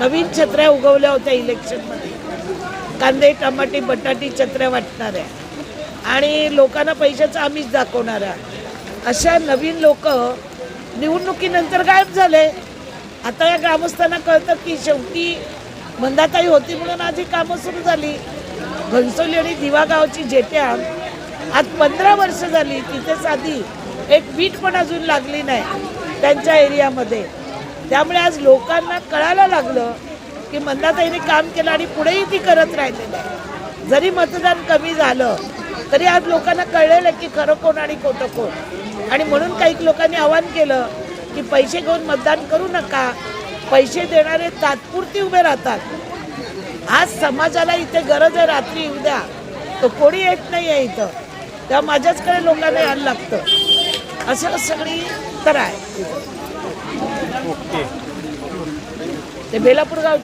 नवीन छत्र्या उगवल्या होत्या इलेक्शनमध्ये, कांदे टमाटे बटाटी छत्र्या वाटणाऱ्या आणि लोकांना पैशाचं आमिष दाखवणाऱ्या अशा नवीन लोक निवडणुकीनंतर गायब झाले. आता या ग्रामस्थांना कळतं की शेवटी मंदाताई होती म्हणून आज ही कामं सुरू झाली. घनसोली आणि दिवा गावची जेट्या आज 15 वर्ष झाली, तिथे साधी एक वीट पण अजून लागली नाही त्यांच्या एरियामध्ये. त्यामुळे आज लोकांना कळायला लागलं की मंदाताईने काम केलं आणि पुढेही ती करत राहिलेलं आहे. जरी मतदान कमी झालं तरी आज लोकांना कळलेलं आहे की खरं कोण आणि खोटं कोण. आणि म्हणून काही लोकांनी आवाहन केलं की पैसे घेऊन मतदान करू नका, पैसे देणारे तात्पुरती उभे राहतात. आज समाजाला इथे गरज आहे, रात्री येऊ द्या, तो कोणी येत नाही आहे इथं, तेव्हा माझ्याचकडे लोकांना यायला लागतं. असं सगळी तर आहे. ते बेलापूर गाव